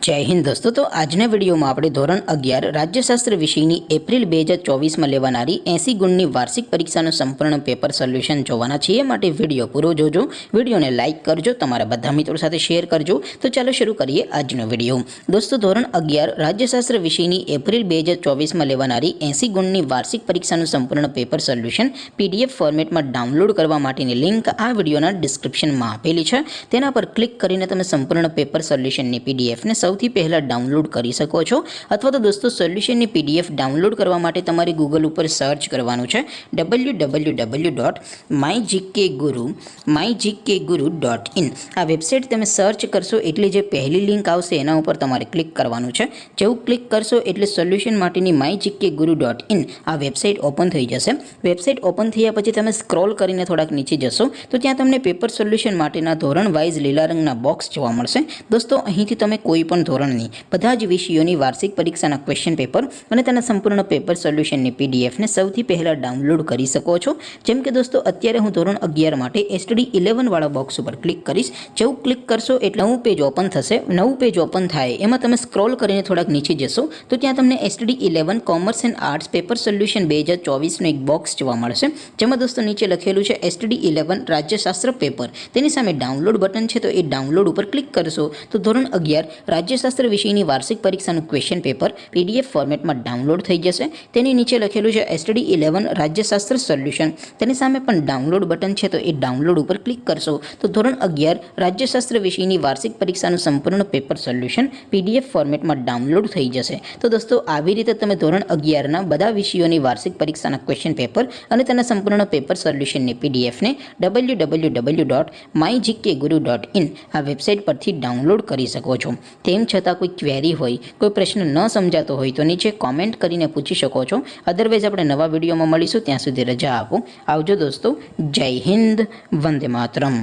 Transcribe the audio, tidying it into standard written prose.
जय हिंद दोस्तों। तो आजना विडियो में આપણે ધોરણ 11 રાજ્યશાસ્ત્ર વિષયની એપ્રિલ 2024 માં લેવાનારી 80 ગુણની વાર્ષિક પરીક્ષાનું સંપૂર્ણ પેપર સોલ્યુશન જોવાના છીએ। માટે વિડિયો પૂરો જોજો, વિડિયોને લાઈક કરજો, તમારા બધા મિત્રો સાથે શેર કરજો। તો ચાલો શરૂ કરીએ આજનો વિડિયો। દોસ્તો ધોરણ 11 રાજ્યશાસ્ત્ર વિષયની એપ્રિલ 2024 માં લેવાનારી 80 ગુણની વાર્ષિક પરીક્ષાનું સંપૂર્ણ પેપર સોલ્યુશન પીડીએફ ફોર્મેટમાં ડાઉનલોડ કરવા માટેની લિંક આ વિડિયોના ડિસ્ક્રિપ્શનમાં આપેલી છે। તેના પર ક્લિક કરીને તમે સંપૂર્ણ પેપર સોલ્યુશનની પીડીએફને સૌથી પહેલા ડાઉનલોડ કરી શકો છો। અથવા તો દોસ્તો સોલ્યુશનની પીડીએફ ડાઉનલોડ કરવા માટે તમારે ગૂગલ ઉપર સર્ચ કરવાનું છે www.mygkguru.in। આ વેબસાઇટ તમે સર્ચ કરશો એટલે જે પહેલી લિંક આવશે એના ઉપર તમારે ક્લિક કરવાનું છે। જેવું ક્લિક કરશો એટલે સોલ્યુશન માટેની mygkguru.in આ વેબસાઇટ ઓપન થઈ જશે। વેબસાઇટ ઓપન થયા પછી તમે સ્ક્રોલ કરીને થોડાક નીચે જશો તો ત્યાં તમને પેપર સોલ્યુશન માટેના ધોરણ વાઇઝ લીલા રંગના બોક્સ જોવા મળશે। દોસ્તો અહીંથી તમે કોઈ પણ ધોરણની બધા જ વિષયોની વાર્ષિક પરીક્ષાના ક્વેશ્ચન પેપર અને તેના સંપૂર્ણ પેપર સોલ્યુશનની પીડીએફને સૌથી પહેલા ડાઉનલોડ કરી શકો છો। જેમ કે દોસ્તો અત્યારે હું ધોરણ 11 માટે એસટીડી 11 વાળા બોક્સ ઉપર ક્લિક કરીશ। જેવું ક્લિક કરશો એટલે નવું પેજ ઓપન થશે। નવું પેજ ઓપન થાય એમાં તમે સ્ક્રોલ કરીને થોડાક નીચે જશો તો ત્યાં તમને STD 11 commerce and arts paper solution 2024નું એક બોક્સ જોવા મળશે। જેમાં દોસ્તો નીચે લખેલું છે એસટીડી 11 રાજ્યશાસ્ત્ર પેપર। તેની સામે ડાઉનલોડ બટન છે તો એ ડાઉનલોડ ઉપર ક્લિક કરશો તો ધોરણ 11 રાજ્યશાસ્ત્ર વિષયની વાર્ષિક પરીક્ષાનું ક્વેશ્ચન પેપર પીડીએફ ફોર્મેટમાં ડાઉનલોડ થઈ જશે। તેની નીચે લખેલું છે એસટીડી 11 રાજ્યશાસ્ત્ર સોલ્યુશન। તેની સામે પણ ડાઉનલોડ બટન છે તો એ ડાઉનલોડ ઉપર ક્લિક કરશો તો ધોરણ 11 રાજ્યશાસ્ત્ર વિષયની વાર્ષિક પરીક્ષાનું સંપૂર્ણ પેપર સોલ્યુશન પીડીએફ ફોર્મેટમાં ડાઉનલોડ થઈ જશે। તો દોસ્તો આવી રીતે તમે ધોરણ 11ના બધા વિષયોની વાર્ષિક પરીક્ષાના ક્વેશ્ચન પેપર અને તેના સંપૂર્ણ પેપર સોલ્યુશનની પીડીએફને www.mygkguru.in આ વેબસાઇટ પરથી ડાઉનલોડ કરી શકો છો। તેમ છતાં કોઈ ક્વેરી હોય, કોઈ પ્રશ્ન ન સમજાતો હોય તો નીચે કોમેન્ટ કરીને પૂછી શકો છો। અદરવાઇઝ આપણે નવા વિડીયોમાં મળીશું, ત્યાં સુધી રજા આપો। આવજો દોસ્તો। જય હિન્દ, વંદે માતરમ।